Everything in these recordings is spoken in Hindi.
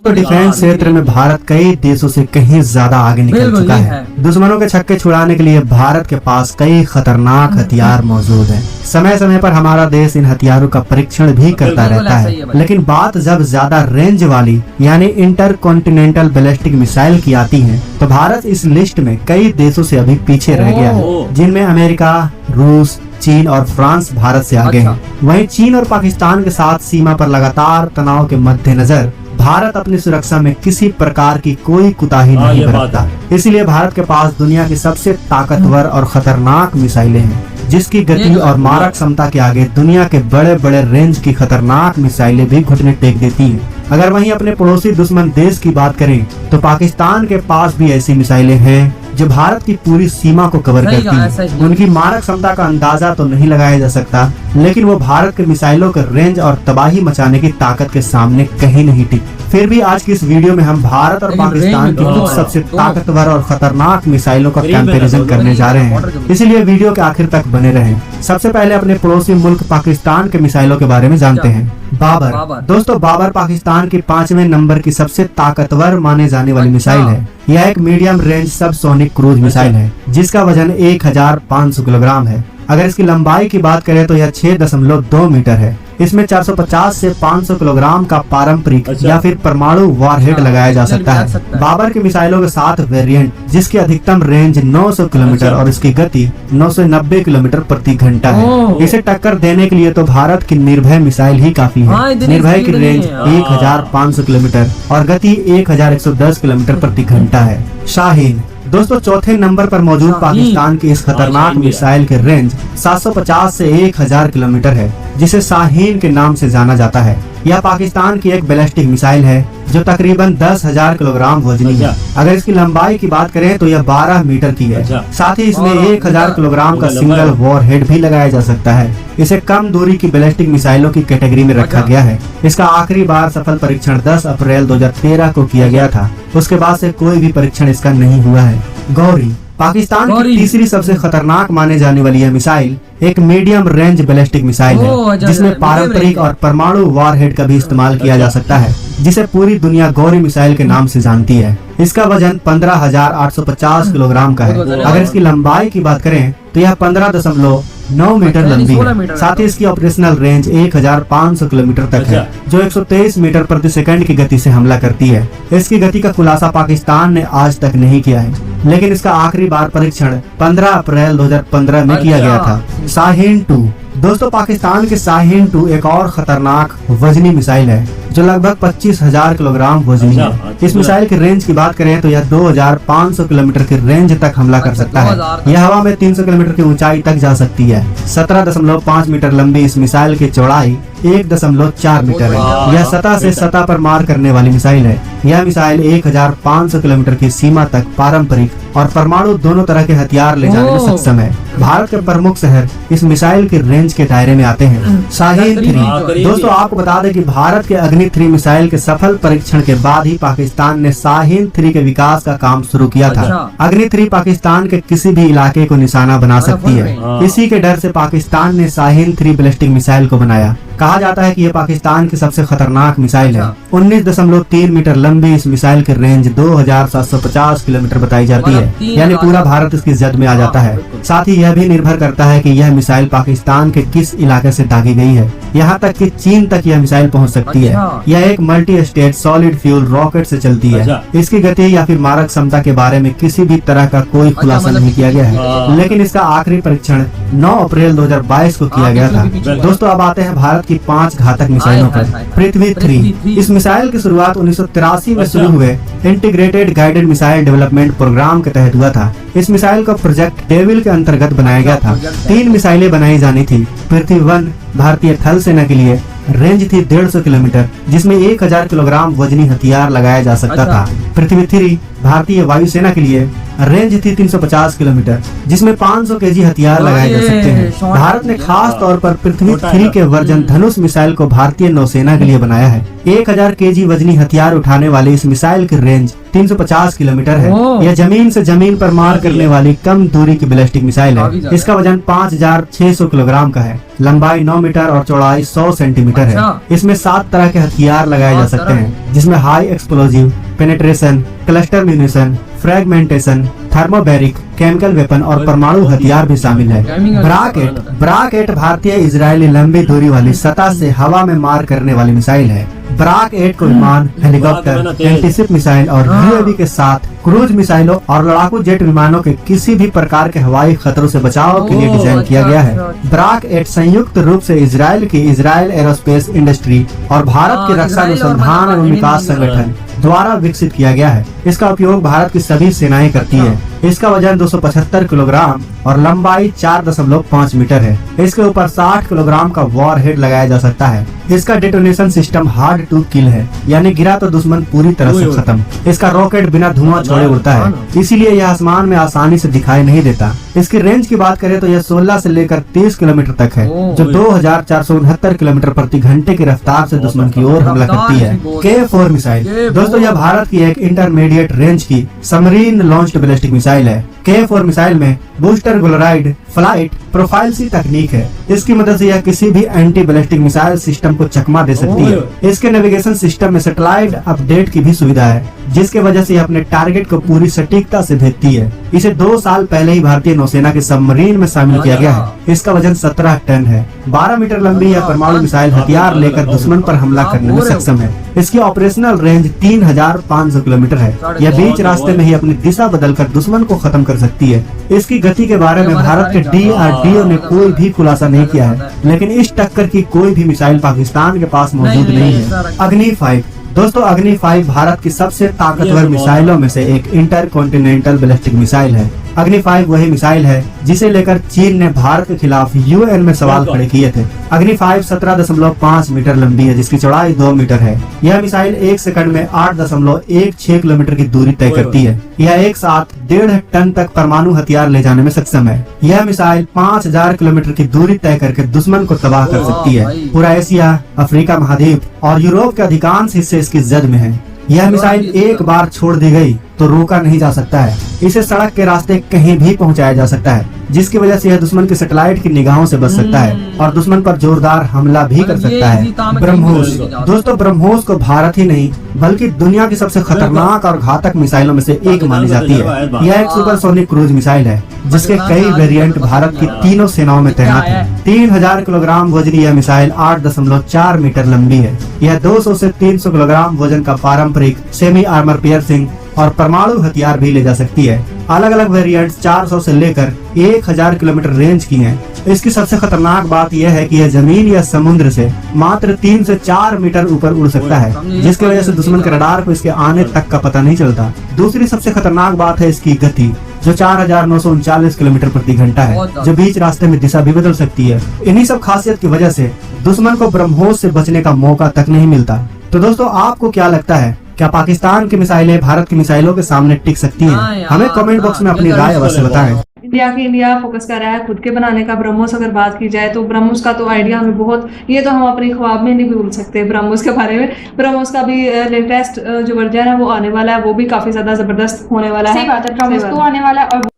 तो डिफेंस क्षेत्र में भारत कई देशों से कहीं ज्यादा आगे निकल चुका है। दुश्मनों के छक्के छुड़ाने के लिए भारत के पास कई खतरनाक हथियार मौजूद हैं। समय समय पर हमारा देश इन हथियारों का परीक्षण भी करता रहता है, लेकिन बात जब ज्यादा रेंज वाली यानी इंटरकॉन्टिनेंटल बैलिस्टिक मिसाइल की आती है तो भारत इस लिस्ट में कई देशों से अभी पीछे रह गया है, जिनमें अमेरिका, रूस, चीन और फ्रांस भारत से आगे हैं। वहीं चीन और पाकिस्तान के साथ सीमा पर लगातार तनाव के मद्देनजर भारत अपनी सुरक्षा में किसी प्रकार की कोई कुताही नहीं बरतता। इसलिए भारत के पास दुनिया की सबसे ताकतवर और खतरनाक मिसाइलें हैं, जिसकी गति और मारक क्षमता के आगे दुनिया के बड़े बड़े रेंज की खतरनाक मिसाइलें भी घुटने टेक देती हैं। अगर वहीं अपने पड़ोसी दुश्मन देश की बात करें तो पाकिस्तान के पास भी ऐसी मिसाइलें हैं जो भारत की पूरी सीमा को कवर करती हैं। उनकी मारक क्षमता का अंदाजा तो नहीं लगाया जा सकता, लेकिन वो भारत के मिसाइलों के रेंज और तबाही मचाने की ताकत के सामने कहीं नहीं टिक। फिर भी आज की इस वीडियो में हम भारत और पाकिस्तान की कुछ सबसे ताकतवर और खतरनाक मिसाइलों का कंपैरिजन करने जा रहे हैं, इसलिए वीडियो के आखिर तक बने रहें। सबसे पहले अपने पड़ोसी मुल्क पाकिस्तान के मिसाइलों के बारे में जानते हैं। बाबर। दोस्तों, बाबर पाकिस्तान की 5वें नंबर की सबसे ताकतवर माने जाने वाली मिसाइल है। यह एक medium range subsonic cruise missile है जिसका वजन 1500 किलोग्राम है। अगर इसकी लंबाई की बात करें तो यह 6.2 मीटर है। इसमें 450 से 500 किलोग्राम का पारंपरिक या फिर परमाणु वॉरहेड लगाया जा सकता है। बाबर की मिसाइलों के 7 वेरिएंट जिसकी अधिकतम रेंज 900 किलोमीटर और इसकी गति 990 किलोमीटर प्रति घंटा है। इसे टक्कर देने के लिए तो भारत की निर्भय मिसाइल ही काफी है। निर्भय की रेंज 1500 किलोमीटर और गति 1110 किलोमीटर प्रति घंटा है। शाहीन। दोस्तों, चौथे नंबर पर मौजूद पाकिस्तान की इस खतरनाक मिसाइल के रेंज 750 से 1000 किलोमीटर है, जिसे शाहीन के नाम से जाना जाता है। यह पाकिस्तान की एक बैलिस्टिक मिसाइल है जो तकरीबन 10,000 किलोग्राम वजनी है। अगर इसकी लंबाई की बात करें तो यह 12 मीटर की है। साथ ही इसमें 1000 किलोग्राम का सिंगल वॉरहेड भी लगाया जा सकता है। इसे कम दूरी की बैलिस्टिक मिसाइलों की कैटेगरी में रखा गया है। इसका आखिरी बार सफल परीक्षण 10 अप्रैल 2013 को किया गया था। उसके बाद से कोई भी परीक्षण इसका नहीं हुआ है। गौरी। पाकिस्तान की तीसरी सबसे खतरनाक माने जाने वाली यह मिसाइल एक मीडियम रेंज बैलिस्टिक मिसाइल है, जिसमें पारंपरिक और परमाणु वॉरहेड का भी इस्तेमाल किया जा सकता है, जिसे पूरी दुनिया गौरी मिसाइल के नाम से जानती है। इसका वजन 15,850 किलोग्राम का है। अगर इसकी लंबाई की बात करें तो यह 15.9 मीटर लंबी है। साथ ही इसकी ऑपरेशनल रेंज 1500 किलोमीटर तक है, जो 123 मीटर प्रति सेकंड की गति से हमला करती है। इसकी गति का खुलासा पाकिस्तान ने आज तक नहीं किया है, लेकिन इसका आखिरी बार परीक्षण 15 अप्रैल 2015 में किया गया था। शाहीन 2। दोस्तों, पाकिस्तान के शाहीन 2 एक और खतरनाक वजनी मिसाइल है जो लगभग 25,000 किलोग्राम वजनी है। इस मिसाइल की रेंज की बात करें तो यह 2500 किलोमीटर की रेंज तक हमला कर सकता है। यह हवा में 300 किलोमीटर की ऊंचाई तक जा सकती है। 17.5 मीटर लंबी इस मिसाइल की चौड़ाई 1.4 मीटर है। यह सतह से सतह पर मार करने वाली मिसाइल है। यह मिसाइल 1500 किलोमीटर की सीमा तक पारंपरिक और परमाणु दोनों तरह के हथियार ले जाने में सक्षम है। भारत के प्रमुख शहर इस मिसाइल के रेंज के दायरे में आते हैं। शाहीन 3। दोस्तों, आपको बता दें कि भारत के अग्नि 3 मिसाइल के सफल परीक्षण के बाद ही पाकिस्तान ने शाहीन 3 के विकास का काम शुरू किया था। अग्नि 3 पाकिस्तान के किसी भी इलाके को निशाना बना सकती है। इसी के डर से पाकिस्तान ने शाहीन 3 बैलिस्टिक मिसाइल को बनाया। कहा जाता है कि यह पाकिस्तान की सबसे खतरनाक मिसाइल है। 19.3 मीटर लंबी इस मिसाइल की रेंज 2750 किलोमीटर बताई जाती है, यानी पूरा भारत इसकी जद में आ जाता है। साथ ही यह भी निर्भर करता है कि यह मिसाइल पाकिस्तान के किस इलाके से दागी गई है। यहाँ तक कि चीन तक यह मिसाइल पहुँच सकती है। यह एक multi state solid fuel rocket से चलती है। इसकी गति या फिर मारक क्षमता के बारे में किसी भी तरह का कोई खुलासा नहीं किया गया है, लेकिन इसका आखिरी परीक्षण 9 अप्रैल 2022 को किया गया था। दोस्तों, अब आते हैं भारत की 5 घातक मिसाइलों पर। पृथ्वी 3। इस मिसाइल की शुरुआत 1983 में शुरू हुए integrated guided missile development programme के तहत हुआ था। इस मिसाइल को प्रोजेक्ट डेविल के अंतर्गत बनाया गया था। 3 मिसाइलें बनाई जानी थी। पृथ्वी 1 भारतीय थल सेना के लिए रेंज थी 150 किलोमीटर, जिसमें 1000 किलोग्राम वजनी हथियार लगाया जा सकता था। पृथ्वी 3 भारतीय वायुसेना के लिए रेंज थी 350 किलोमीटर, जिसमें 500 केजी हथियार लगाए जा सकते हैं। भारत ने खास तौर पर पृथ्वी 3 के वर्जन धनुष मिसाइल को भारतीय नौसेना के लिए बनाया है। 1000 केजी वजनी हथियार उठाने वाली इस मिसाइल की रेंज 350 किलोमीटर है। यह जमीन से जमीन पर मार करने वाली कम दूरी की बैलिस्टिक मिसाइल है। इसका वजन 5600 किलोग्राम का है, लंबाई 9 मीटर और चौड़ाई 100 सेंटीमीटर है। इसमें 7 तरह के हथियार लगाए जा सकते हैं, जिसमें high explosive, penetration, cluster munition, fragmentation, thermobaric, chemical weapon और परमाणु हथियार भी शामिल है। ब्राक 8 भारतीय इजरायली लंबी दूरी वाली सतह से हवा में मार करने वाली मिसाइल है। ब्राक 8 को विमान, हेलीकॉप्टर, एंटीशिप मिसाइल और यूएवी के साथ क्रूज मिसाइलों और लड़ाकू जेट विमानों के किसी भी प्रकार के हवाई खतरों से बचाव के लिए डिजाइन किया गया है। ब्राक 8 संयुक्त रूप से इजराइल की इजराइल एरोस्पेस इंडस्ट्री और भारत के रक्षा अनुसंधान एवं विकास संगठन द्वारा विकसित किया गया है। इसका उपयोग भारत की सभी सेनाएं करती है। इसका वजन 275 किलोग्राम और लंबाई 4.5 मीटर है। इसके ऊपर 60 किलोग्राम का वॉर हेड लगाया जा सकता है। इसका detonation system hard to kill है, यानी गिरा तो दुश्मन पूरी तरह से खत्म। इसका रॉकेट बिना धुआं छोड़े उड़ता है, इसीलिए यह आसमान में आसानी से दिखाई नहीं देता। इसकी रेंज की बात करें तो यह 16 से लेकर 30 किलोमीटर तक है, जो 2469 किलोमीटर प्रति घंटे की रफ्तार से दुश्मन की ओर हमला करती है। K4 मिसाइल दोस्तों, यह भारत की एक इंटरमीडिएट रेंज की सबमरीन लॉन्च्ड बैलिस्टिक मिसाइल है। K4 मिसाइल में बूस्टर ग्लोराइड फ्लाइट प्रोफाइल सी तकनीक है। इसकी मदद से यह किसी भी एंटी बैलिस्टिक मिसाइल सिस्टम को चकमा दे सकती है। इसके नेविगेशन सिस्टम में सैटेलाइट अपडेट की भी सुविधा है, जिसके वजह से यह अपने टारगेट को पूरी सटीकता से भेजती है। इसे 2 साल पहले ही भारतीय नौसेना के सबमरीन में शामिल किया गया है। इसका वजन 17 टन है। 12 मीटर लंबी यह परमाणु मिसाइल हथियार लेकर दुश्मन पर हमला करने में सक्षम है। इसकी ऑपरेशनल रेंज 3500 किलोमीटर है। यह बीच रास्ते में ही अपनी दिशा बदलकर दुश्मन को खत्म कर सकती है। इसकी गति के बारे में भारत के DRDO ने कोई भी खुलासा नहीं किया है, लेकिन इस टक्कर की कोई भी मिसाइल पाकिस्तान के पास मौजूद नहीं है। अग्नि 5 दोस्तों, अग्नि 5 भारत की सबसे ताकतवर मिसाइलों में से एक इंटर कॉन्टिनेंटल बैलिस्टिक मिसाइल है। अग्नि 5 वही मिसाइल है जिसे लेकर चीन ने भारत के खिलाफ UN में सवाल खड़े किए थे। अग्नि 5 17.5 मीटर लंबी है, जिसकी चौड़ाई 2 मीटर है। यह मिसाइल 1 सेकंड में 8.16 किलोमीटर की दूरी तय करती है। यह एक साथ 1.5 टन तक परमाणु हथियार ले जाने में सक्षम है। यह मिसाइल 5000 किलोमीटर की दूरी तय करके दुश्मन को तबाह कर सकती है। पूरा एशिया, अफ्रीका महाद्वीप और यूरोप के अधिकांश हिस्से इसकी जद में है। यह मिसाइल एक बार छोड़ दी गई तो रोका नहीं जा सकता है। इसे सड़क के रास्ते कहीं भी पहुंचाया जा सकता है, जिसकी वजह से यह दुश्मन के सैटेलाइट की निगाहों से बच सकता है और दुश्मन पर जोरदार हमला भी कर सकता है। ब्रह्मोस दोस्तों, ब्रह्मोस को भारत ही नहीं बल्कि दुनिया की सबसे खतरनाक और घातक मिसाइलों में से एक मानी जाती है। यह एक सुपरसोनिक क्रूज मिसाइल है, जिसके कई वेरिएंट भारत की तीनों सेनाओं में तैनात है। 3000 किलोग्राम वजनी यह मिसाइल 8.4 मीटर लंबी है। यह 200 से 300 किलोग्राम वजन का पारंपरिक सेमी आर्मर पियर्सिंग और परमाणु हथियार भी ले जा सकती है। अलग अलग वेरिएंट्स 400 से लेकर 1000 किलोमीटर रेंज की हैं। इसकी सबसे खतरनाक बात यह है कि यह जमीन या समुद्र से मात्र 3 से 4 मीटर ऊपर उड़ सकता है, जिसकी वजह से दुश्मन के रडार को इसके आने तक का पता नहीं चलता। दूसरी सबसे खतरनाक बात है इसकी गति, जो 4939 किलोमीटर प्रति घंटा है, जो बीच रास्ते में दिशा भी बदल सकती है। इन्हीं सब खासियत की वजह से दुश्मन को ब्रह्मोस से बचने का मौका तक नहीं मिलता। तो दोस्तों, आपको क्या लगता है, क्या पाकिस्तान की मिसाइलें भारत की मिसाइलों के सामने टिक सकती हैं? हमें कमेंट बॉक्स में अपनी राय अवश्य बताएं। इंडिया फोकस कर रहा है खुद के बनाने का ब्रह्मोस। अगर बात की जाए तो ब्रह्मोस का तो आइडिया हमें बहुत, ये तो हम अपने ख्वाब में नहीं भूल सकते ब्रह्मोस के बारे में। ब्रह्मोस का भी लेटेस्ट जो वर्जन है वो आने वाला है, वो भी काफी ज्यादा जबरदस्त होने वाला है। सही बात है, ब्रह्मोस तो आने वाला है। और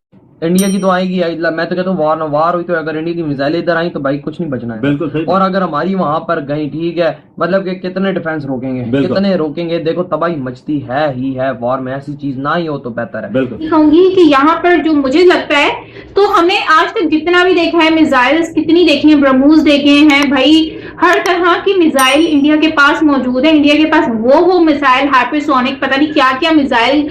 इंडिया की तो आएगी। मैं तो कहता हूँ वार हुई तो अगर इंडिया की मिसाइल इधर आई तो भाई कुछ नहीं बचना है। बिल्कुल सही। और अगर हमारी वहां पर गई, ठीक है, मतलब कि कितने डिफेंस रोकेंगे, कितने रोकेंगे। देखो तबाही मचती है ही है वॉर में, ऐसी चीज ना ही हो तो बेहतर है। बिल्कुल कहूंगी कि यहाँ पर जो मुझे लगता है, तो हमने आज तक जितना भी देखा है, मिसाइल्स कितनी देखी है, ब्रह्मोस देखे हैं भाई, हर तरह की मिसाइल इंडिया के पास मौजूद है। इंडिया के पास वो मिसाइल हाइपरसोनिक, पता नहीं क्या क्या मिसाइल